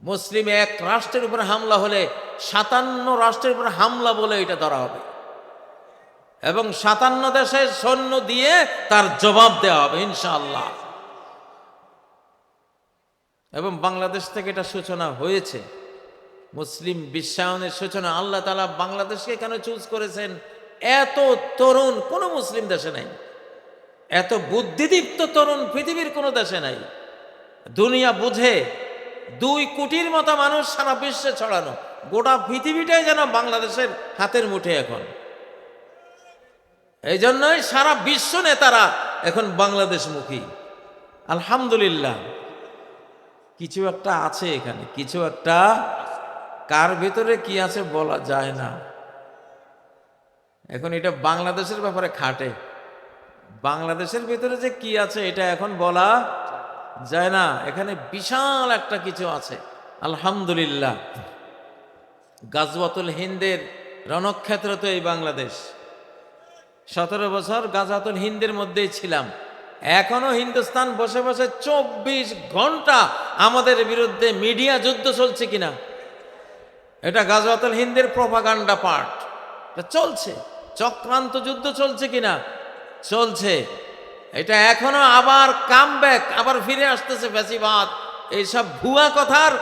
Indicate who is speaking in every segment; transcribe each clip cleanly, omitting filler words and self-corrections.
Speaker 1: মুসলিম এক রাষ্ট্রের উপর হামলা হলে 57 রাষ্ট্রের উপর হামলা বলে এটা ধরা হবে, এবং 57 দেশের সৈন্য দিয়ে তার জবাব দেওয়া হবে ইনশাআল্লাহ। এবং বাংলাদেশ থেকে এটা সূচনা হয়েছে, মুসলিম বিশ্বায়নের সূচনা। আল্লাহ তাআলা বাংলাদেশকে কেন চুজ করেছেন? এত তরুণ কোনো মুসলিম দেশে নাই, এত বুদ্ধিদীপ্ত তরুণ পৃথিবীর কোনো দেশে নাই। দুনিয়া বুঝে 2 কোটির মতো মানুষ সারা বিশ্বে ছড়ানো, গোটা পৃথিবীটাই যেন বাংলাদেশের হাতের মুঠে এখন। এই জন্যই সারা বিশ্ব নেতারা এখন বাংলাদেশমুখী। আলহামদুলিল্লাহ, কিছু একটা আছে এখানে, কিছু একটা, কার ভেতরে কি আছে বলা যায় না। এখন এটা বাংলাদেশের ব্যাপারে খাটে, বাংলাদেশের ভেতরে যে কি আছে এটা এখন বলা যায় না। এখানে বিশাল একটা কিছু আছে আলহামদুলিল্লাহ। গাজওয়াতুল হিন্দের রণক্ষেত্র তো এই বাংলাদেশ। 17 বছর গাজওয়াতুল হিন্দের মধ্যেই ছিলাম। এখনো হিন্দুস্তান বসে বসে 24 ঘন্টা আমাদের বিরুদ্ধে মিডিয়া যুদ্ধ চলছে কিনা, এটা গাজওয়াতুল হিন্দের প্রপাগান্ডা পার্ট, এটা চলছে। চক্রান্ত যুদ্ধ চলছে কিনা, চলছে। এটা এখনো আবার কামব্যাক, আবার ফিরে আসতেছে ফ্যাসিবাদ। এইসব ভুয়া কথার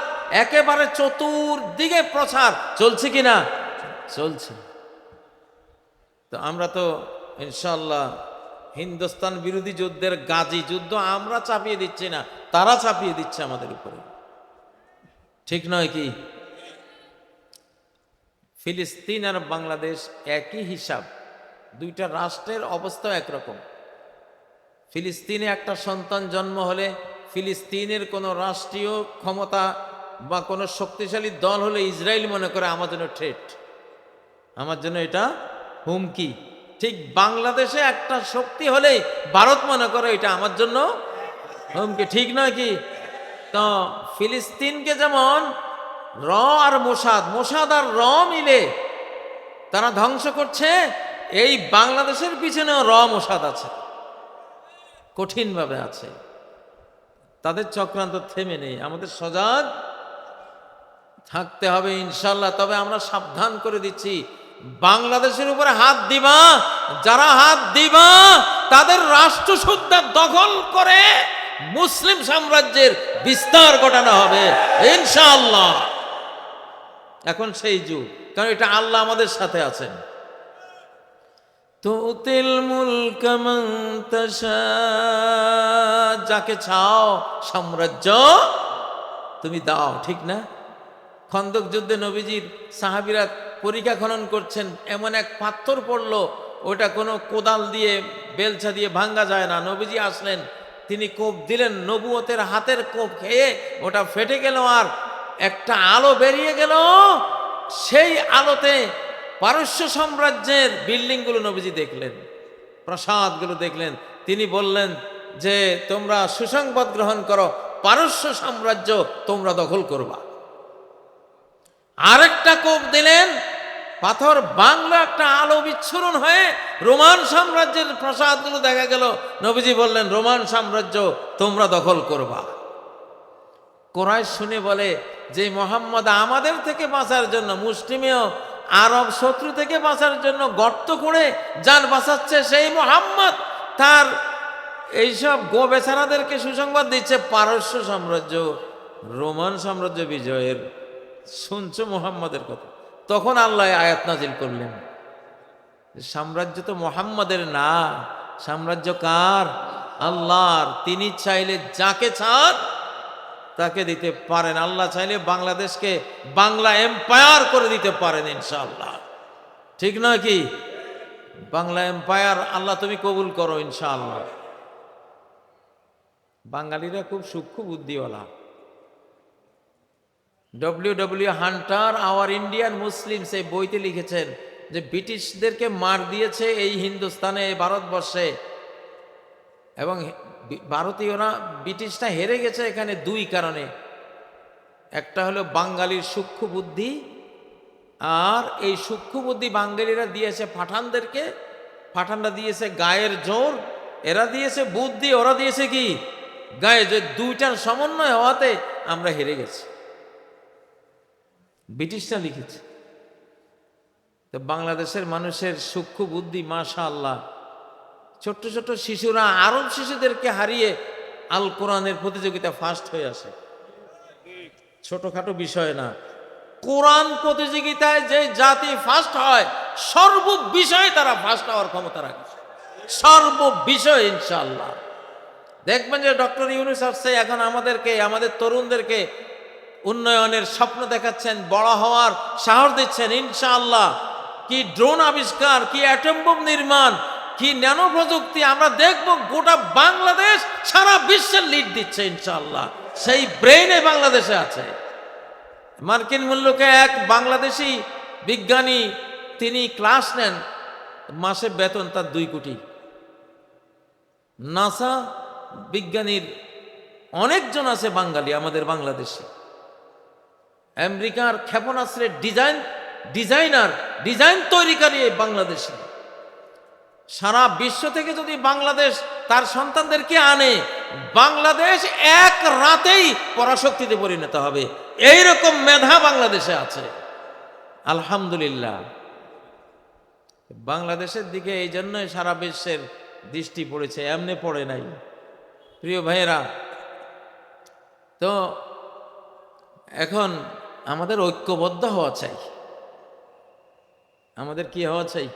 Speaker 1: একেবারে চতুর্দিকে প্রচার চলছে কিনা, চলছে। তো আমরা তো ইনশাআল্লাহ হিন্দুস্তান বিরোধী যুদ্ধের গাজী, যুদ্ধ আমরা চাপিয়ে দিচ্ছি না, তারা চাপিয়ে দিচ্ছে আমাদের উপরে, ঠিক নয় কি? ফিলিস্তিন আর বাংলাদেশ একই হিসাব, দুইটা রাষ্ট্রের অবস্থা একরকম। ফিলিস্তিনে একটা সন্তান জন্ম হলে ফিলিস্তিনের কোনো রাষ্ট্রীয় ক্ষমতা বা কোনো শক্তিশালী দল হলে ইসরায়েল মনে করে আমার জন্য থ্রেট, আমার জন্য এটা হুমকি। ঠিক বাংলাদেশে একটা শক্তি হলেই ভারত মনে করে এটা আমার জন্য হুমকি, ঠিক নয় কি? তো ফিলিস্তিনকে যেমন র আর মোসাদ, মোসাদ আর র মিলে তারা ধ্বংস করছে, এই বাংলাদেশের পিছনেও র মোসাদ আছে, কঠিনভাবে আছে। তাদের চক্রান্ত থেমে নেই, আমাদের সজাগ থাকতে হবে ইনশাল্লাহ। তবে আমরা সাবধান করে দিচ্ছি, বাংলাদেশের উপরে হাত দিবা, যারা হাত দিবা তাদের রাষ্ট্র সুদ্ধা দখল করে মুসলিম সাম্রাজ্যের বিস্তার ঘটানো হবে ইনশাআল্লাহ। এখন সেই যুগ, কারণ এটা আল্লাহ আমাদের সাথে আছেন। তুতিল মুলক মান তাশা, যাকে চাও সাম্রাজ্য তুমি দাও, ঠিক না? খন্দক যুদ্ধে নবীজির সাহাবীরা পরীক্ষা খনন করছেন, এমন এক পাথর পড়লো, ওটা কোনো কোদাল দিয়ে বেলচা দিয়ে ভাঙ্গা যায় না। নবীজি আসলেন, তিনি কোপ দিলেন, নবুয়তের হাতের কোপ খেয়ে ওটা ফেটে গেল, আর একটা আলো বেরিয়ে গেল। সেই আলোতে পারস্য সাম্রাজ্যের বিল্ডিংগুলো নবীজি দেখলেন, প্রাসাদগুলো দেখলেন। তিনি বললেন যে তোমরা সুসংবাদ গ্রহণ করো, পারস্য সাম্রাজ্য তোমরা দখল করবা। আরেকটা কোপ দিলেন, পাথর বাংলো, একটা আলো বিচ্ছুরণ হয়ে রোমান সাম্রাজ্যের প্রাসাদগুলো দেখা গেল। নবীজি বললেন রোমান সাম্রাজ্য তোমরা দখল করবা। কুরাইশ শুনে বলে যে মুহাম্মদ আমাদের থেকে বাঁচার জন্য, মুসলিমেও আরব শত্রু থেকে বাঁচার জন্য গর্ত করে যান বাঁচাচ্ছে, সেই মুহাম্মদ তার এইসব গো বেচারাদেরকে সুসংবাদ দিচ্ছে পারস্য সাম্রাজ্য, রোমান সাম্রাজ্য বিজয়ের। শুনছো মুহাম্মাদের কথা? তখন আল্লাহ আয়াত নাজিল করলেন, সাম্রাজ্য তো মুহাম্মাদের না, সাম্রাজ্য কার? আল্লাহর। তিনি চাইলে যাকে চান তাকে দিতে পারেন। আল্লাহ চাইলে বাংলাদেশকে বাংলা এম্পায়ার করে দিতে পারেন ইনশাআল্লাহ, ঠিক নয় কি? বাংলা এম্পায়ার আল্লাহ তুমি কবুল করো ইনশাআল্লাহ। বাঙালিরা খুব সূক্ষ্ম বুদ্ধিওয়ালা। W Hunter our Indian Muslims এই বইতে লিখেছেন যে ব্রিটিশদেরকে মার দিয়েছে এই হিন্দুস্তানে, ভারতবর্ষে, এবং ভারতীয়রা, ব্রিটিশটা হেরে গেছে এখানে 2 কারণে। একটা হলো বাঙালির সূক্ষ্ম বুদ্ধি, আর এই সূক্ষ্ম বুদ্ধি বাঙালিরা দিয়েছে পাঠানদেরকে, পাঠানরা দিয়েছে গায়ের জোর, এরা দিয়েছে বুদ্ধি, ওরা দিয়েছে কি গায়ে জোর। 2টার সমন্বয় হওয়াতে আমরা হেরে গেছি। ব্রিটিশরা লিখেছে। তো বাংলাদেশের মানুষের সূক্ষ্ম বুদ্ধি, মাশাআল্লাহ। ছোট্ট ছোট্ট শিশুরা আরব শিশুদেরকে হারিয়ে আল কোরআনের প্রতিযোগিতা ফার্স্ট হয়ে আসে। ছোটখাটো বিষয় না, কোরআন প্রতিযোগিতায় যে জাতি ফার্স্ট হয় সর্ব বিষয়ে তারা ফার্স্ট হওয়ার ক্ষমতা রাখে, সর্ব বিষয় ইনশাআল্লাহ। দেখবেন যে ডক্টর ইউনূস আসছে এখন আমাদেরকে, আমাদের তরুণদেরকে উন্নয়নের স্বপ্ন দেখাচ্ছেন, বড় হওয়ার সাহস দিচ্ছেন ইনশাআল্লাহ। কি ড্রোন আবিষ্কার, কি অ্যাটম বোম নির্মাণ, কি ন্যানো প্রযুক্তি, আমরা দেখব গোটা বাংলাদেশ সারা বিশ্বের লিড দিচ্ছে ইনশাআল্লাহ। সেই ব্রেইনে বাংলাদেশে আছে। মার্কিন মূল্যকে এক বাংলাদেশি বিজ্ঞানী, তিনি ক্লাস নেন, মাসে বেতন তার 2 কোটি। নাসা বিজ্ঞানীর অনেকজন আছে বাঙালি, আমাদের বাংলাদেশে। আমেরিকার ক্ষেপণাস্ত্রের ডিজাইন তৈরিকারী বাংলাদেশে। সারা বিশ্ব থেকে যদি বাংলাদেশ তার সন্তানদেরকে আনে, বাংলাদেশ এক রাতেই পরাশক্তিতে পরিণত হবে। এইরকম মেধা বাংলাদেশে আছে আলহামদুলিল্লাহ। বাংলাদেশের দিকে এই জন্যই সারা বিশ্বের দৃষ্টি পড়েছে, এমনি পড়ে নাই। প্রিয় ভাইয়েরা, তো এখন আমাদের ঐক্যবদ্ধ হওয়া চাই। আমাদের কি হওয়া চাই?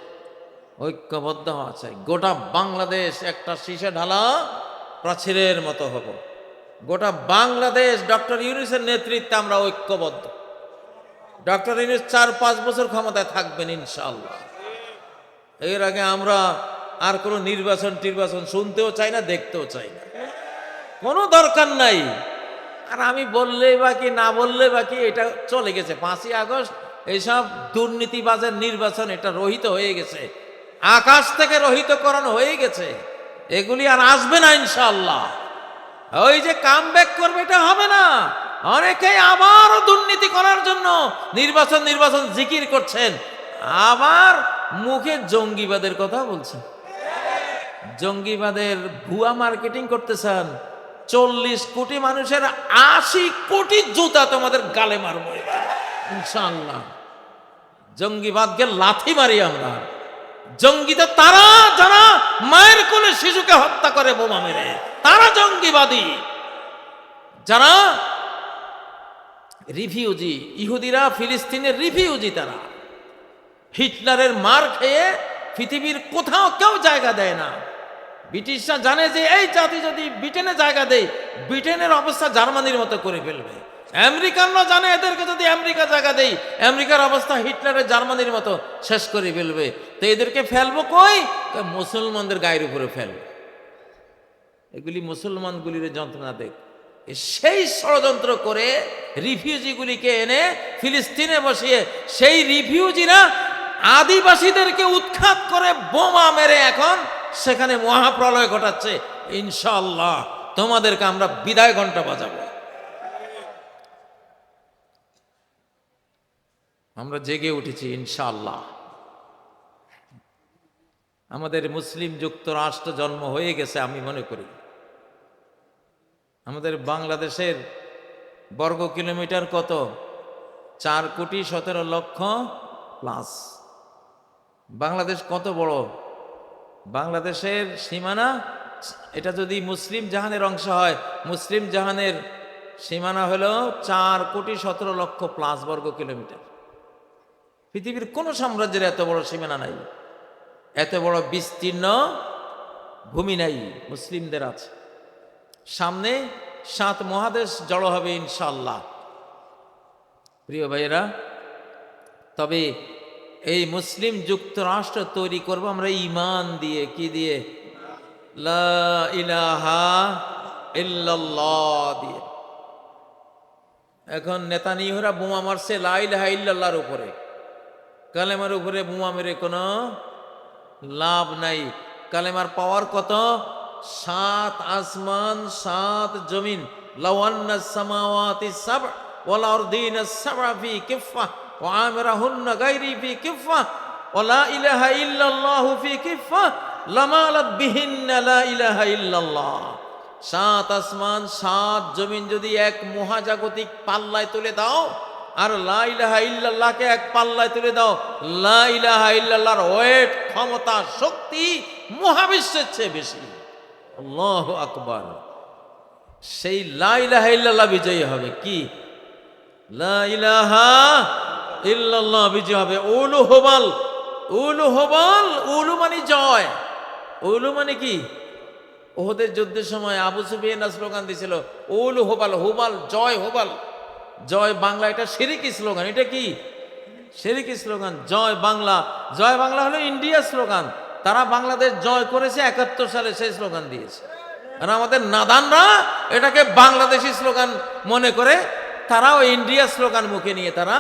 Speaker 1: ঐক্যবদ্ধ হওয়া চাই। গোটা বাংলাদেশ একটা শীষে ঢালা প্রাচীরের মতো হব। গোটা বাংলাদেশ ডক্টর ইউনূসের নেতৃত্বে আমরা ঐক্যবদ্ধ। ডক্টর ইউনূস 4-5 বছর ক্ষমতায় থাকবেন ইনশাআল্লাহ। এর আগে আমরা আর কোনো নির্বাচন শুনতেও চাই না, দেখতেও চাই না, কোনো দরকার নাই। আর আমি বললে বাকি না বললে বাকি, এটা চলে গেছে। 5ই আগস্ট এইসব দুর্নীতিবাজের নির্বাচন, এটা রহিত হয়ে গেছে, আকাশ থেকে রহিতকরণ হয়ে গেছে। এগুলি আর আসবে না ইনশাআল্লাহ। ওই যে কামব্যাক করবে, এটা হবে না। অনেকেই আবারও দুর্নীতি করার জন্য নির্বাচন জিকির করছেন, আবার মুখে জঙ্গিবাদের কথা বলছেন, জঙ্গিবাদের ভুয়া মার্কেটিং করতেছেন। 40 কোটি মানুষের 80 কোটি জুতা তোমাদের গালে মারবো ইনশাআল্লাহ। জঙ্গিবাদকে লাথি মারি আমরা। জঙ্গি তো তারা যারা মায়ের কোলে শিশুকে হত্যা করে বোমা মেরে, তারা জঙ্গিবাদী। যারা রিফিউজি, ইহুদিরা ফিলিস্তিনের রিফিউজি, তারা হিটলারের মার খেয়ে পৃথিবীর কোথাও কেউ জায়গা দেয় না। ব্রিটিশরা জানে যে এই জাতি যদি ব্রিটেনে জায়গা দেয়, ব্রিটেনের অবস্থা জার্মানির মতো করে ফেলবে। আমেরিকানরা জানে এদেরকে যদি আমেরিকা জায়গা দেয়, আমেরিকার অবস্থা হিটলারের জার্মানির মতো শেষ করে ফেলবে। তো এদেরকে ফেলবো কই? মুসলমানদের গায়ের উপরে ফেলবে। এগুলি মুসলমানগুলির যন্ত্রণা দেখ। সেই ষড়যন্ত্র করে রিফিউজিগুলিকে এনে ফিলিস্তিনে বসিয়ে, সেই রিফিউজিরা আদিবাসীদেরকে উৎখাত করে বোমা মেরে এখন সেখানে মহাপ্রলয় ঘটাচ্ছে। ইনশাআল্লাহ তোমাদেরকে আমরা বিদায় ঘন্টা বাজাবো। আমরা জেগে উঠেছি ইনশাআল্লাহ। আমাদের মুসলিম যুক্তরাষ্ট্র জন্ম হয়ে গেছে আমি মনে করি। আমাদের বাংলাদেশের বর্গ কিলোমিটার কত? 4,17,00,000 প্লাস। বাংলাদেশ কত বড়? বাংলাদেশের সীমানা, এটা যদি মুসলিম জাহানের অংশ হয়, মুসলিম জাহানের সীমানা হলো 4,17,00,000 প্লাস বর্গ কিলোমিটার। পৃথিবীর কোন সাম্রাজ্যের এত বড় সীমানা নাই, এত বড় বিস্তীর্ণ ভূমি নাই, মুসলিমদের আছে। সামনে 7 মহাদেশ জড়ো হবে ইনশাআল্লাহ। প্রিয় ভাইয়েরা, তবে এই মুসলিম যুক্তরাষ্ট্র তৈরি করব আমরা ঈমান দিয়ে। কি দিয়ে? লা ইলাহা ইল্লাল্লাহ দিয়ে। এখন নেতানিয়াহুরা বোমা মারছে লা ইলাহা ইল্লাল্লাহর উপরে, কালেমার উপরে বোমা মেরে কোনো লাভ নাই। কালেমার পাওয়ার কত? 7 আসমান 7 জমিন। লাউ আন্নাস সামাওয়াতি সাব' ওয়াল আরদিনা সাব'a ফি কিফফা ওয়া আমিরাহুন্না গায়রি ফি কিফফা ওয়া লা ইলাহা ইল্লাল্লাহু ফি কিফফা লামালাত বিহিন্না লা ইলাহা ইল্লাল্লাহ। 7 আসমান 7 জমিন যদি এক মহাজাগতিক পাল্লায় তুলে দাও, আর লা ইলাহা ইল্লাল্লাহকে এক পাল্লায় তুলে দাও, লা ইলাহা ইল্লাল্লাহর ওয়েট, ক্ষমতা, শক্তি মহাবিশ্বের চেয়ে বেশি। আল্লাহু আকবার। সেই লা ইলাহা ইল্লাল্লাহ বিজয়ী হবে। কি লা ইলাহা ইল্লাল্লাহ বিজয়ী হবে। উলু হুবাল, উলু হুবাল, উলু মানে জয়। উলু মানে কি? ওহদের যুদ্ধের সময় আবু সুফিয়ান স্লোগান দিয়েছিল উলু হুবাল, হুবাল জয়, হুবাল জয় বাংলা। এটা শিরকি স্লোগান। এটা কি? শিরকি স্লোগান। জয় বাংলা, জয় বাংলা হলো ইন্ডিয়া স্লোগান। তারা বাংলাদেশ জয় করেছে 71 সালে, সেই স্লোগান দিয়েছে। আর আমাদের নাদানরা এটাকে বাংলাদেশি স্লোগান মনে করে তারাও ইন্ডিয়া স্লোগান মুখে নিয়ে তারা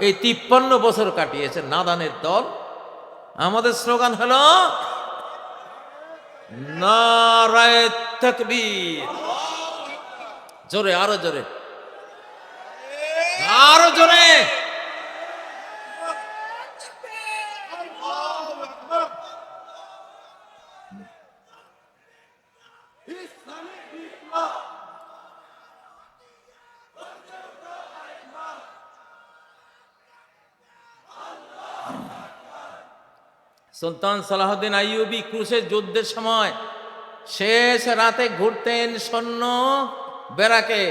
Speaker 1: এই 53 বছর কাটিয়েছে নাদানের দল। আমাদের স্লোগান হলো নারায়ে তাকবীর। জোরে, আরো জোরে, আরো জোরে। সুলতান সালাহউদ্দিন আইয়ুবী ক্রুশের যুদ্ধের সময় শেষ রাতে ঘুরতেন সৈন্য বেড়াকে,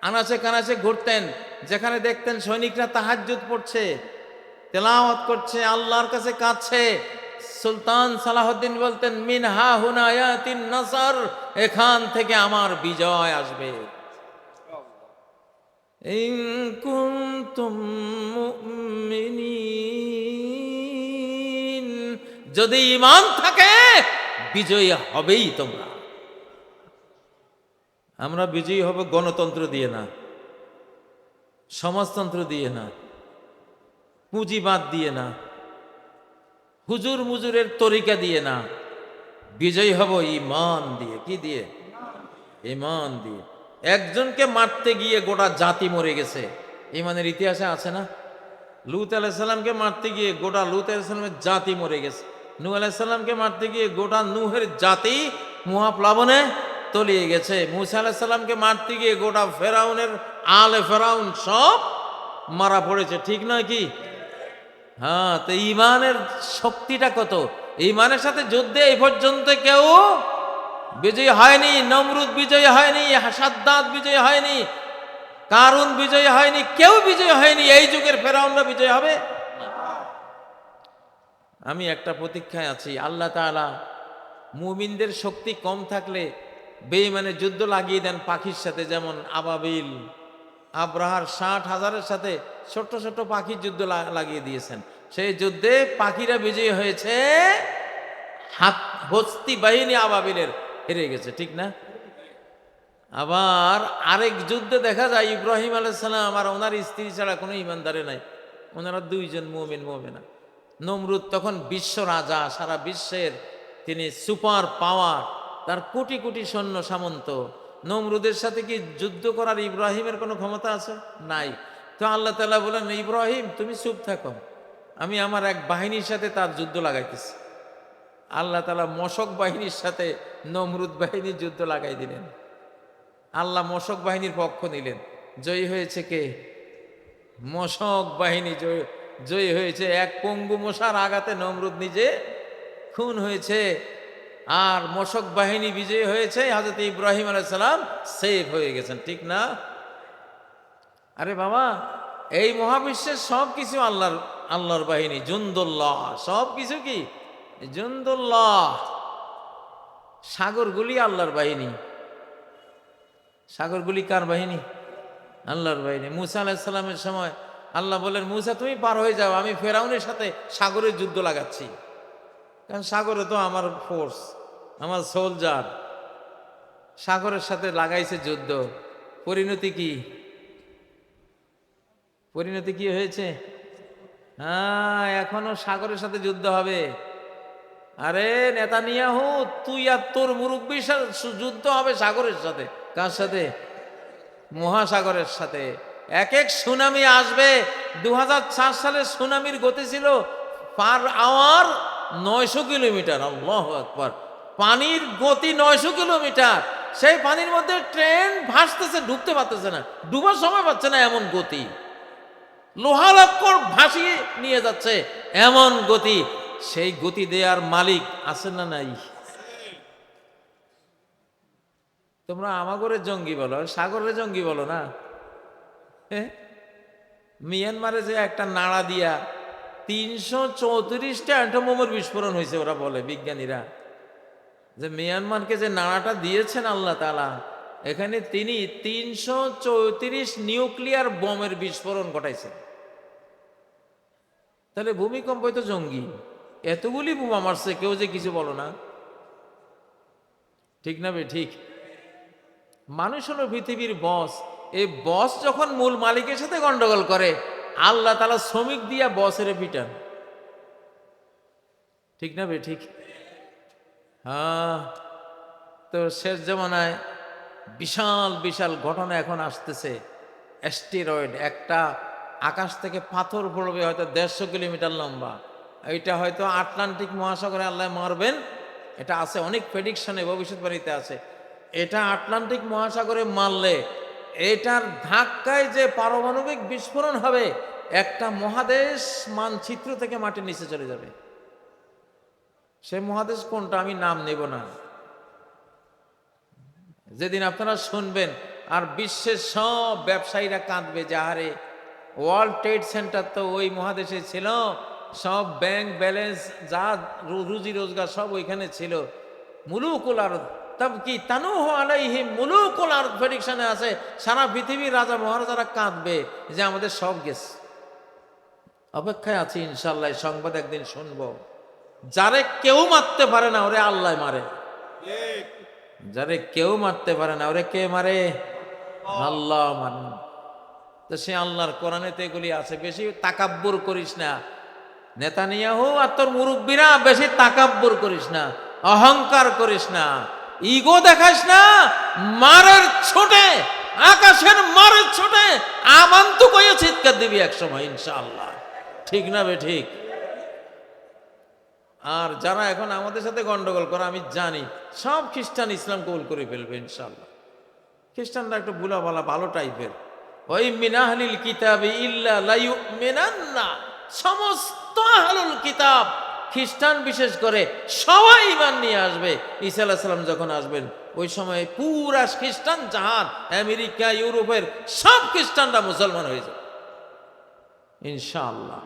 Speaker 1: আনাচে কানাচে ঘুরতেন। যেখানে দেখতেন সৈনিকরা তাহাজ্জুদ পড়ছে, তেলাওয়াত করছে, আল্লাহর কাছে কাঁদছে, সুলতান সালাহউদ্দিন বলতেন মিন হা হুনা ইয়াতিন নাসর, এখান থেকে আমার বিজয় আসবে। ইন কুনতুম মুমিনিন, যদি ঈমান থাকে বিজয়ী হবেই তোমরা। আমরা বিজয়ী হব গণতন্ত্র দিয়ে না, সমাজতন্ত্র দিয়ে না, পুঁজিবাদ দিয়ে না, হুজুর মুজুরের তরিকা দিয়ে না। বিজয়ী হব ঈমান দিয়ে। কি দিয়ে? ঈমান দিয়ে। একজনকে মারতে গিয়ে গোটা জাতি মরে গেছে, ঈমানের ইতিহাসে আছে না? লূত আলাইহিস সালামকে মারতে গিয়ে গোটা লূত আলাইহিস সালামের জাতি মরে গেছে। নূহ আলাইহিস সালামকে মারতে গিয়ে গোটা নূহের জাতি মহাপ্লাবনে তলিয়ে গেছে। মূসা আলাইহিস সালামকে মারতে গিয়ে গোটা ফেরাউনের আলে ফেরাউন সব মারা পড়েছে। ঠিক নয় কি? হ্যাঁ, তো ঈমানের শক্তিটা কত! ঈমানের সাথে যুদ্ধে এই পর্যন্ত কেউ বিজয়ী হয়নি। নমরুদ বিজয়ী হয়নি, সাদ্দাত বিজয়ী হয়নি, কারুন বিজয়ী হয়নি, কেউ বিজয়ী হয়নি। এই যুগের ফেরাউনরা বিজয়ী হবে? আমি একটা প্রতীক্ষায় আছি, আল্লাহ তাআলা মুমিনদের শক্তি কম থাকলে বেঈমানের যুদ্ধ লাগিয়ে দেন পাখির সাথে। যেমন আবাবিল, আব্রাহার 60,000-এর সাথে ছোট্ট ছোট্ট পাখির যুদ্ধ লাগিয়ে দিয়েছেন। সেই যুদ্ধে পাখিরা বিজয়ী হয়েছে, হস্তি বাহিনী আবাবিলের হেরে গেছে। ঠিক না? আবার আরেক যুদ্ধে দেখা যায় ইব্রাহিম আলাইহিস সালাম আর ওনার স্ত্রী ছাড়া কোনো ইমানদারে নাই, ওনারা দুইজন মুমিন মুমিনা। নমরুদ তখন বিশ্ব রাজা, সারা বিশ্বের তিনি সুপার পাওয়ার, তার কোটি কোটি সৈন্য সামন্ত। নমরুদের সাথে কি যুদ্ধ করার ইব্রাহিমের কোনো ক্ষমতা আছে? নাই। তো আল্লাহ তাআলা বলেন ইব্রাহিম তুমি চুপ থাকো, আমি আমার এক বাহিনীর সাথে তার যুদ্ধ লাগাইতেছি। আল্লাহ তাআলা মশক বাহিনীর সাথে নমরুদ বাহিনীর যুদ্ধ লাগাই দিলেন। আল্লাহ মশক বাহিনীর পক্ষ নিলেন। জয়ী হয়েছে কে? মশক বাহিনী জয়ী হয়েছে। এক পঙ্গু মশার আঘাতে নমরুদ নিজে খুন হয়েছে, আর মশক বাহিনী বিজয়ী হয়েছে। হযরত ইব্রাহিম আলাইহিস সালাম সেফ হয়ে গেছেন। ঠিক না? আরে বাবা, এই মহাবিশ্বের সব কিছু আল্লাহর বাহিনী, জুনদুল্লাহ। সব কিছু কি? জুনদুল্লাহ। সাগরগুলি আল্লাহর বাহিনী। সাগরগুলি কার বাহিনী? আল্লাহর বাহিনী। মূসা আলাইহিস সালামের সময় আল্লাহ বলেন মূসা তুমি পার হয়ে যাও, আমি ফেরাউনের সাথে সাগরের যুদ্ধ লাগাচ্ছি। কারণ সাগরে তো আমার ফোর্স, আমার সোলজার, সাগরের সাথে লাগাইছে যুদ্ধ। পরিণতি কি? পরিণতি কি হয়েছে? হ্যাঁ, এখনো সাগরের সাথে যুদ্ধ হবে। আরে নেতানিয়াহু, তুই আর তোর মুরব্বির সাথে যুদ্ধ হবে সাগরের সাথে। কার সাথে? মহাসাগরের সাথে। এক এক সুনামি আসবে। 2004 সালে সুনামির গতি ছিল পার আওয়ার 900 কিলোমিটার। আল্লাহু আকবার! পানির গতি 900 কিলোমিটার। সেই পানির মধ্যে ট্রেন ভাসতেছে, ঢুকতে পারতেছে না, ডুবার সময় পাচ্ছে না, এমন গতি। লোহা লক্কর ভাসিয়ে নিয়ে যাচ্ছে, এমন গতি। সেই গতি দেয়ার মালিক আছেন না নাই? তোমরা আমাগরে জঙ্গি বলো, সাগরের জঙ্গি বলো না। মিয়ানমারে যে একটা নাড়া দিয়া 334টা অ্যাটম বিস্ফোরণ হয়েছে, ওরা বলে বিজ্ঞানীরা, যে মিয়ানমারকে যে নাড়াটা দিয়েছেন আল্লাহ তাআলা, এখানে তিনি 334 নিউক্লিয়ার বোমের বিস্ফোরণ ঘটাইছেন। তাহলে ভূমিকম্পই তো জঙ্গি, এতগুলি বোমা মারছে, কেউ যে কিছু বলো না। ঠিক না বে ঠিক? মানুষ হলো পৃথিবীর বস। এই বস যখন মূল মালিকের সাথে গন্ডগোল করে, আল্লাহ তাআলা শ্রমিক দিয়া বসের পিটান। ঠিক না বে ঠিক? হ্যাঁ, তো শেষ জমানায় বিশাল বিশাল ঘটনা এখন আসতেছে। অ্যাস্টেরয়েড, একটা আকাশ থেকে পাথর পড়বে হয়তো 150 কিলোমিটার লম্বা, এইটা হয়তো আটলান্টিক মহাসাগরে আল্লাহ মারবেন। এটা আছে অনেক প্রেডিকশনে, ভবিষ্যৎবাণীতে আছে। এটা আটলান্টিক মহাসাগরে মারলে এটার ধাক্কায় যে পারমাণবিক বিস্ফোরণ হবে, একটা মহাদেশ মানচিত্র থেকে মাটির নিচে চলে যাবে। সে মহাদেশ কোনটা আমি নাম নেব না। যেদিন আপনারা শুনবেন, আর বিশ্বের সব ব্যবসায়ীরা কাঁদবে, যাহারে ওয়ার্ল্ড ট্রেড সেন্টার তো ওই মহাদেশে ছিল, সব ব্যাংক ব্যালেন্স যা রুজি রোজগার সব ওইখানে ছিল। মুলুকুল আরদ তাবকি তানুহু আলাইহিম মুলুকুল আরদ প্রেডিকশনে আছে, সারা পৃথিবীর রাজা মহারাজারা কাঁদবে যে আমাদের সব গেছে। অপেক্ষায় আছি ইনশাআল্লাহ, সংবাদ একদিন শুনবো। যারে কেউ মারতে পারে না ওরে আল্লাহ মারে, যারে কেউ মারতে পারে না ওরে কে মারে? আল্লাহ মারেন। তো সে আল্লাহর কোরআনেতে এগুলি আছে। বেশি তাকাব্বুর করিস না নেতানিয়াহু আর তোর মুরব্বীরা, বেশি তাকাব্বুর করিস না, অহংকার করিস না, ইগো দেখাস না। মারের ছোটে, আকাশের মারের ছোটে আমান্তু কইয়া চিৎকার দিবি একসময় ইনশাআল্লাহ। ঠিক না বে ঠিক? আর যারা এখন আমাদের সাথে গন্ডগোল করে, আমি জানি সব খ্রিস্টান ইসলাম কবুল করে ফেলবে ইনশাআল্লাহ। খ্রিস্টানরা একটু বুলা বলা ভালো টাইপের। ওই মিনাহলিল কিতাবি ইল্লা লা ইউমিনান্না, সমস্ত আহলুল কিতাব, খ্রিস্টান বিশেষ করে সবাই ঈমান নিয়ে আসবে। ঈসা আলাইহিস সালাম যখন আসবেন, ওই সময় পুরা খ্রিস্টান জাহান, আমেরিকা, ইউরোপের সব খ্রিস্টানরা মুসলমান হয়ে যাবে ইনশাআল্লাহ।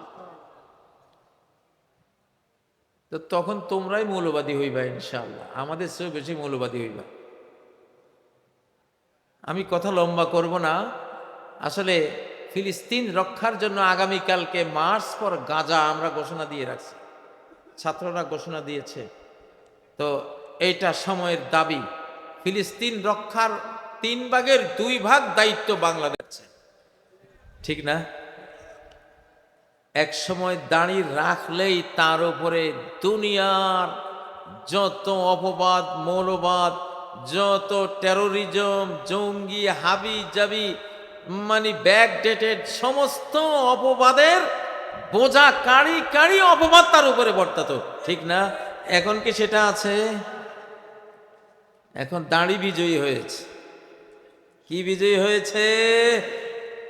Speaker 1: তো তখন তোমরাই মৌলবাদী হইবা ইনশাআল্লাহ, আমাদের চেয়ে বেশি মৌলবাদী হইবা। আমি কথা লম্বা করব না। আসলে ফিলিস্তিন রক্ষার জন্য আগামীকালকে মার্চ ফর গাজা আমরা ঘোষণা দিয়ে রাখছি, ছাত্ররা ঘোষণা দিয়েছে। তো এইটা সময়ের দাবি। ফিলিস্তিন রক্ষার 3 ভাগের 2 ভাগ দায়িত্ব বাংলাদেশ, ঠিক না? এক সময় দাঁড়িয়ে রাখলেই তার উপরে দুনিয়ার যত অপবাদ, মৌলবাদ, যত টেরোরিজম, জঙ্গি, হাবি জাবি, মানে ব্যাকডেটেড সমস্ত অপবাদের বোঝা কাড়ি কাড়ি অপবাদ তার উপরে বর্তাতো, ঠিক না? এখন কি সেটা আছে? এখন দাঁড়ি বিজয়ী হয়েছে। কি বিজয়ী হয়েছে?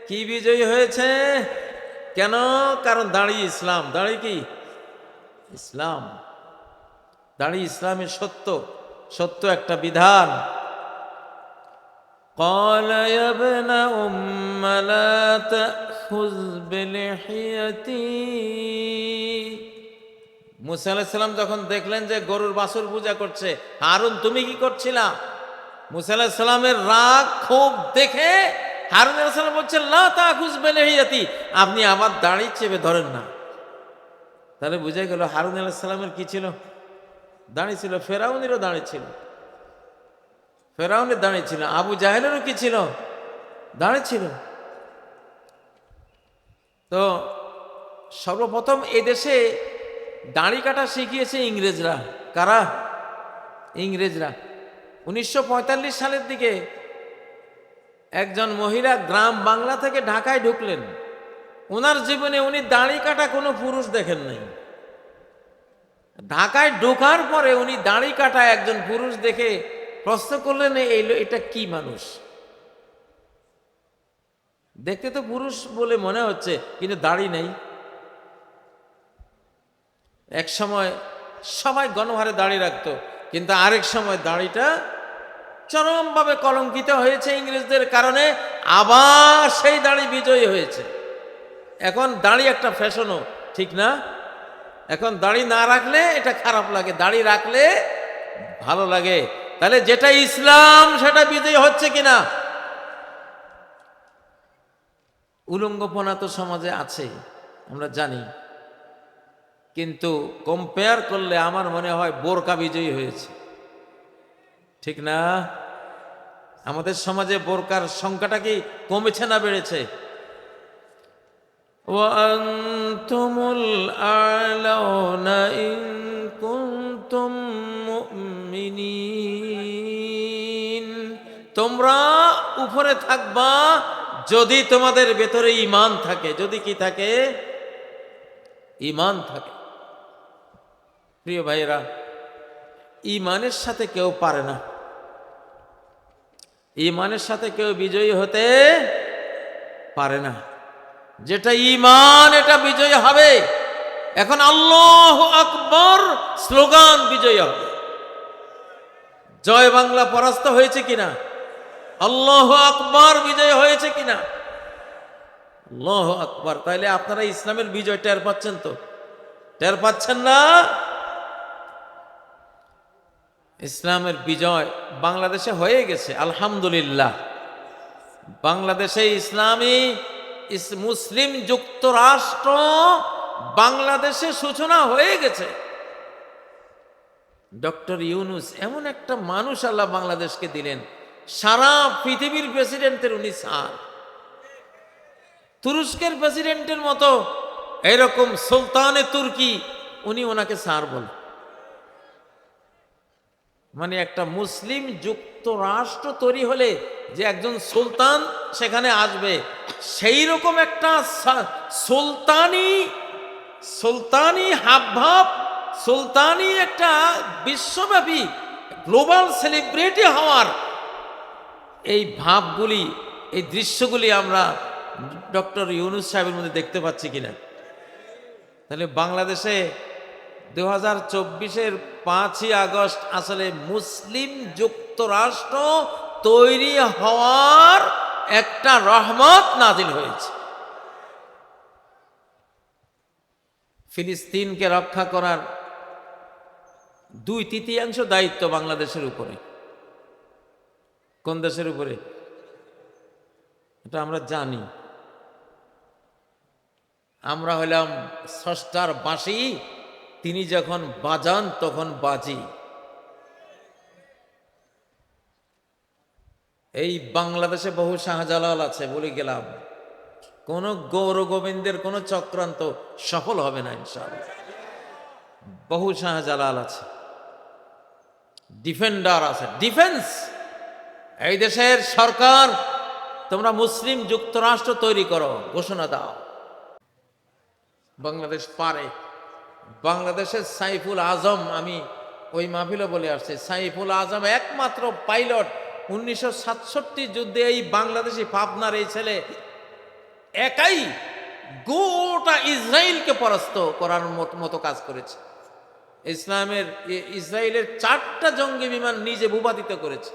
Speaker 1: কি বিজয়ী হয়েছে? কেন? কারণ দাঁড়ি ইসলাম। দাঁড়ি কি? ইসলাম। দাঁড়ি ইসলামের সত্য, সত্য একটা বিধান। قال يا ابن أم لا تأخذ بلحيتي। মুসা আলাইহিস সালাম যখন দেখলেন যে গরুর বাছুর পূজা করছে, হারুন তুমি কি করছিলা? মুসা আলাইহিস সালামের রাগ খুব দেখে হারুন আলাইহিস সালাম বলছেন লা তাখুজ বিলহিয়াতি, আপনি আমার দাড়ি চেপে ধরেন না। তাহলে বুঝে গেল হারুন আলাইহিস সালামের কি ছিল? দাড়ি ছিল। ফেরাউনেরও দাড়ি ছিল, ফেরাউনের দাড়ি ছিল। আবু জাহেলেরও কি ছিল? দাড়ি ছিল। তো সর্বপ্রথম এদেশে দাড়ি কাটা শিখিয়েছে ইংরেজরা। কারা? ইংরেজরা। 1945 সালের দিকে একজন মহিলা গ্রাম বাংলা থেকে ঢাকায় ঢুকলেন। ওনার জীবনে উনি দাড়ি কাটা কোনো পুরুষ দেখেন নাই। ঢাকায় ঢোকার পরে উনি দাড়ি কাটা একজন পুরুষ দেখে প্রশ্ন করলেন, এটা কি মানুষ? দেখতে তো পুরুষ বলে মনে হচ্ছে, কিন্তু দাড়ি নেই। এক সময় সবাই গণহারে দাড়ি রাখতো, কিন্তু আরেক সময় দাড়িটা চরমভাবে কলঙ্কিত হয়েছে ইংরেজদের কারণে, আবার সেই দাড়ি বিজয়ী হয়েছে। এখন দাড়ি একটা ফ্যাশনও, ঠিক না? এখন দাড়ি না রাখলে এটা খারাপ লাগে, দাড়ি রাখলে ভালো লাগে। তাহলে যেটা ইসলাম সেটা বিজয়ী হচ্ছে কিনা? উলঙ্গপনা তো সমাজে আছে, আমরা জানি, কিন্তু কম্পেয়ার করলে আমার মনে হয় বোরকা বিজয়ী হয়েছে, ঠিক না? আমাদের সমাজে বোরকার সংখ্যাটা কি কমেছে না বেড়েছে? ওয়ান্তুমুল আ'লাউনা ইন কুনতুম মুমিনিন, তোমরা উপরে থাকবা যদি তোমাদের ভেতরে ঈমান থাকে। যদি কি থাকে? ঈমান থাকে। প্রিয় ভাইয়েরা, ঈমানের সাথে কেউ পারে না, ঈমানের সাথে কেউ বিজয়ী হতে পারে না। যেটা ঈমান এটা বিজয়ী হবে। এখন আল্লাহু আকবার স্লোগান বিজয়ী হবে। জয় বাংলা পরাস্ত হয়েছে কিনা? আল্লাহু আকবার বিজয় হয়েছে কিনা? আল্লাহু আকবার। তাইলে আপনারা ইসলামের বিজয় টের পাচ্ছেন তো? টের পাচ্ছেন না? ইসলামের বিজয় বাংলাদেশে হয়ে গেছে, আলহামদুলিল্লাহ। বাংলাদেশে ইসলামী মুসলিম যুক্তরাষ্ট্র বাংলাদেশে সূচনা হয়ে গেছে। ডক্টর ইউনূস এমন একটা মানুষ আল্লাহ বাংলাদেশকে দিলেন, সারা পৃথিবীর প্রেসিডেন্টের উনি স্যার। তুরস্কের প্রেসিডেন্টের মতো এরকম সুলতানে তুর্কি, উনি ওনাকে স্যার বলে। মানে একটা মুসলিম যুক্তরাষ্ট্র তৈরি হলে যে একজন সুলতান সেখানে আসবে, সেই রকম একটা সুলতানি হাবভাব, সুলতানি একটা বিশ্বব্যাপী গ্লোবাল সেলিব্রিটি হওয়ার এই ভাবগুলি, এই দৃশ্যগুলি আমরা ডক্টর ইউনূস সাহেবের মধ্যে দেখতে পাচ্ছি কিনা? তাহলে বাংলাদেশে 2024-এর 5ই আগস্ট আসলে মুসলিম যুক্তরাষ্ট্র তৈরি হওয়ার একটা রহমত নাজিল হয়েছে। ফিলিস্তিনকে রক্ষা করার 2/3 দায়িত্ব বাংলাদেশের উপরে। কোন দেশের উপরে? এটা আমরা জানি। আমরা হলাম স্রষ্টার বাঁশি, তিনি যখন বাজান তখন বাজি। এই বাংলাদেশে বহু শাহজালাল আছে, বলে গেলাম, কোন গৌর গোবিন্দের কোন চক্রান্ত সফল হবে না ইনশাআল্লাহ। বহু শাহজালাল আছে, ডিফেন্ডার আছে, ডিফেন্স। এই দেশের সরকার, তোমরা মুসলিম যুক্তরাষ্ট্র তৈরি করো, ঘোষণা দাও। বাংলাদেশ পারে। বাংলাদেশের সাইফুল আজম, আমি ওই মাহফিলে বলে আসছি, সাইফুল আজম একমাত্র পাইলট 1967 যুদ্ধে এই বাংলাদেশি পাবনার এই ছেলে একাই গোটা ইসরায়েলকে পরাস্ত করার মতো কাজ করেছে। ইসরায়েলের 4টা জঙ্গি বিমান নিজে ভূপাতিত করেছে।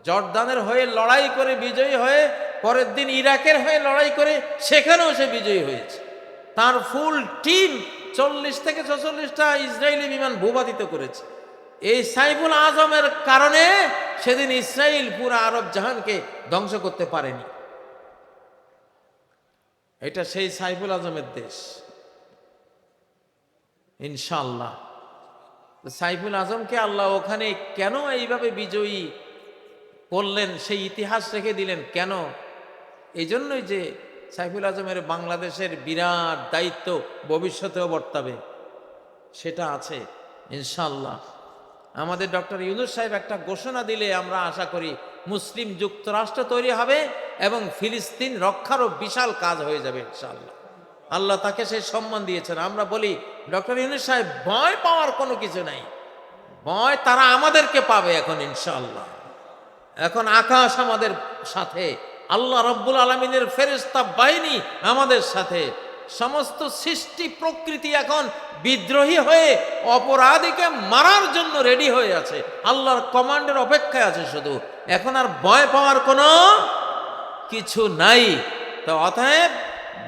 Speaker 1: জর্দানের হয়ে লড়াই করে বিজয়ী হয়ে, পরের দিন ইরাকের হয়ে লড়াই করে সেখানেও সে বিজয়ী হয়েছে। তার ফুল টিম 40 থেকে 46টা ইসরায়েলি বিমান ভূপাতিত করেছে। এই সাইফুল আজমের কারণে সেদিন ইসরায়েল পুরো আরব জাহানকে ধ্বংস করতে পারেনি। এটা সেই সাইফুল আজমের দেশ ইনশাআল্লাহ। সাইফুল আজমকে আল্লাহ ওখানে কেন এইভাবে বিজয়ী করলেন, সেই ইতিহাস রেখে দিলেন কেন? এই জন্যই যে সাইফুল আজমের বাংলাদেশের বিরাট দায়িত্ব ভবিষ্যতেও বর্তাবে, সেটা আছে ইনশাআল্লাহ। আমাদের ডক্টর ইউনূস সাহেব একটা ঘোষণা দিলে আমরা আশা করি মুসলিম যুক্তরাষ্ট্র তৈরি হবে এবং ফিলিস্তিন রক্ষারও বিশাল কাজ হয়ে যাবে ইনশাআল্লাহ। আল্লাহ তাকে সেই সম্মান দিয়েছেন। আমরা বলি ডক্টর ইউনূস সাহেব, ভয় পাওয়ার কোনো কিছু নাই, ভয় তারা আমাদেরকে পাবে এখন ইনশাআল্লাহ। এখন আকাশ আমাদের সাথে, আল্লাহ রব্বুল আলমিনের ফেরেশতা বাহিনী আমাদের সাথে, সমস্ত সৃষ্টি প্রকৃতি এখন বিদ্রোহী হয়ে অপরাধীকে মারার জন্য রেডি হয়ে আছে, আল্লাহর কমান্ডের অপেক্ষায় আছে শুধু। এখন আর ভয় পাওয়ার কোনো কিছু নাই। তো অতএব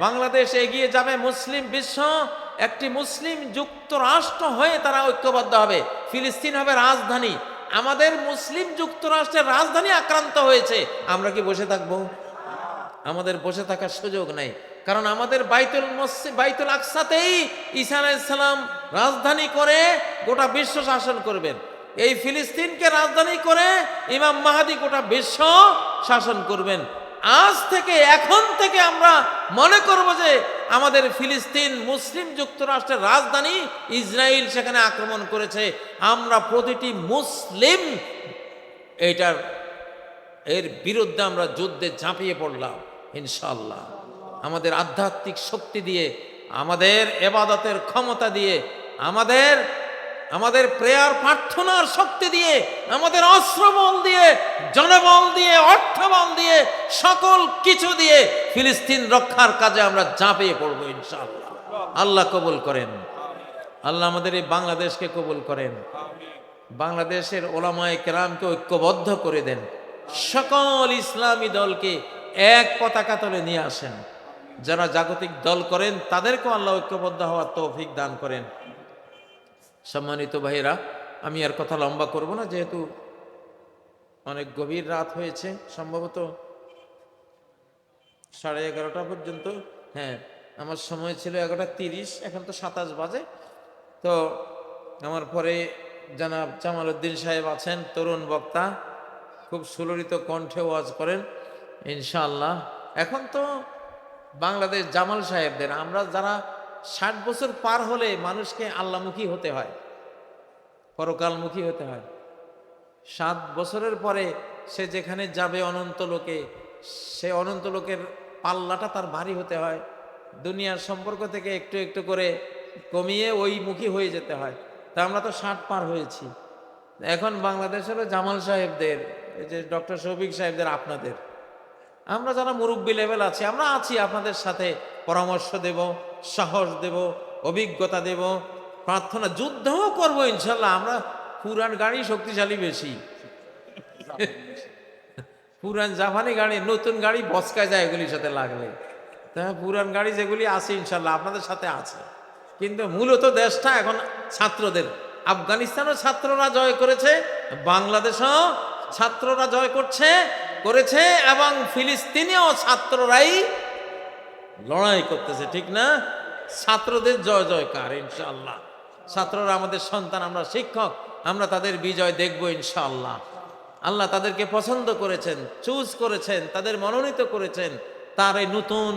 Speaker 1: বাংলাদেশ এগিয়ে যাবে, মুসলিম বিশ্ব একটি মুসলিম যুক্তরাষ্ট্র হয়ে তারা ঐক্যবদ্ধ হবে। ফিলিস্তিন হবে রাজধানী, আমাদের মুসলিম যুক্তরাষ্ট্রের রাজধানী আক্রান্ত হয়েছে, আমরা কি বসে থাকবো? আমাদের বসে থাকার সুযোগ নেই, কারণ আমাদের বাইতুল আকসাতেই ঈসা আলাইহিস সালাম রাজধানী করে গোটা বিশ্ব শাসন করবেন। এই ফিলিস্তিনকে রাজধানী করে ইমাম মাহদী গোটা বিশ্ব শাসন করবেন। আজ থেকে, এখন থেকে আমরা মনে করব যে আমাদের ফিলিস্তিন মুসলিম যুক্তরাষ্ট্রের রাজধানী, ইসরায়েল সেখানে আক্রমণ করেছে, আমরা প্রতিটি মুসলিম এর বিরুদ্ধে আমরা যুদ্ধে ঝাঁপিয়ে পড়লাম ইনশাআল্লাহ। আমাদের আধ্যাত্মিক শক্তি দিয়ে, আমাদের ইবাদতের ক্ষমতা দিয়ে, আমাদের প্রেয়ার প্রার্থনার শক্তি দিয়ে, আমাদের অস্ত্রবল দিয়ে, জনবল দিয়ে, অর্থবল দিয়ে, সকল কিছু দিয়ে ফিলিস্তিন রক্ষার কাজে আমরা ঝাঁপিয়ে পড়বো ইনশাআল্লাহ। আল্লাহ কবুল করেন, আল্লাহ আমাদের এই বাংলাদেশকে কবুল করেন, বাংলাদেশের ওলামায়ে কেরামকে ঐক্যবদ্ধ করে দেন, সকল ইসলামী দলকে এক পতাকা তলে নিয়ে আসেন, যারা জাগতিক দল করেন তাদেরকেও আল্লাহ ঐক্যবদ্ধ হওয়ার তৌফিক দান করেন। সম্মানিত ভাইরা, আমি আর কথা লম্বা করব না, যেহেতু অনেক গভীর রাত হয়েছে, সম্ভবত 11:30 পর্যন্ত, হ্যাঁ আমার সময় ছিল 11:30, এখন তো 27 বাজে। তো আমার পরে জনাব জামাল উদ্দিন সাহেব আছেন, তরুণ বক্তা, খুব সুললিত কণ্ঠে ওয়াজ করেন ইনশাআল্লাহ। এখন তো বাংলাদেশ জামাল সাহেবদের, আমরা যারা 60 বছর পার হলে মানুষকে আল্লাহমুখী হতে হয়, পরকালমুখী হতে হয়। 7 বছরের পরে সে যেখানে যাবে অনন্ত লোকে, সে অনন্ত লোকের পাল্লাটা তার ভারী হতে হয়, দুনিয়ার সম্পর্ক থেকে একটু একটু করে কমিয়ে ওই মুখী হয়ে যেতে হয়। তা আমরা তো 60 পার হয়েছি। এখন বাংলাদেশের জামাল সাহেবদের, এই যে ডক্টর শফিক সাহেবদের, আপনাদের, আমরা যারা মুরব্বী লেভেল আছি, আমরা আছি আপনাদের সাথে, পরামর্শ দেব, সাহস দেব, অভিজ্ঞতা দেব, প্রার্থনা, যুদ্ধও করবো ইনশাল্লাহ। আমরা পুরান গাড়ি শক্তিশালী বেশি, পুরান জাপানি গাড়ি, নতুন গাড়ি বসকায় যায় এগুলির সাথে লাগলে। তা পুরান গাড়ি যেগুলি আছে ইনশাল্লাহ আপনাদের সাথে আছে। কিন্তু মূলত দেশটা এখন ছাত্রদের, আফগানিস্তানও ছাত্ররা জয় করেছে, বাংলাদেশও ছাত্ররা জয় করেছে এবং ফিলিস্তিনেও ছাত্ররাই লড়াই করতেছে, ঠিক না? ছাত্রদের জয় জয়কার ইনশাআল্লাহ। ছাত্ররা আমাদের সন্তান, আমরা শিক্ষক, আমরা তাদের বিজয় দেখব ইনশাআল্লাহ। আল্লাহ তাদেরকে পছন্দ করেছেন, চুজ করেছেন, তাদের মনোনীত করেছেন তার এই নতুন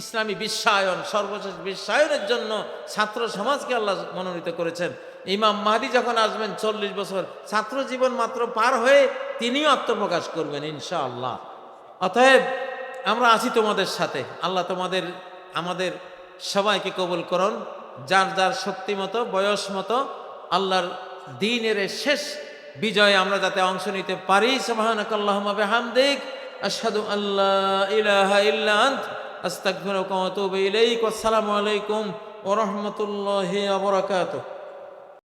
Speaker 1: ইসলামী বিশ্বায়ন, সর্বশেষ বিশ্বায়নের জন্য ছাত্র সমাজকে আল্লাহ মনোনীত করেছেন। ইমাম মাহদী যখন আসবেন 40 বছর, ছাত্র জীবন মাত্র পার হয়ে তিনিও আত্মপ্রকাশ করবেন ইনশাআল্লাহ। অতএব আমরা আছি তোমাদের সাথে, আল্লাহ আমাদের সবাইকে কবুল করুন, যার যার শক্তি মতো, বয়স মতো আল্লাহর দ্বীনের শেষ বিজয়ে আমরা যাতে অংশ নিতে পারি। সুবহানাকাল্লাহুম্মা বিহামদিক, আশহাদু আল্লা ইলাহা ইল্লা আনত, আস্তাগফিরুকা ওয়া আতুবু ইলাইক। আসসালামু আলাইকুম ওয়া রাহমাতুল্লাহি ওয়া বারাকাতুহু।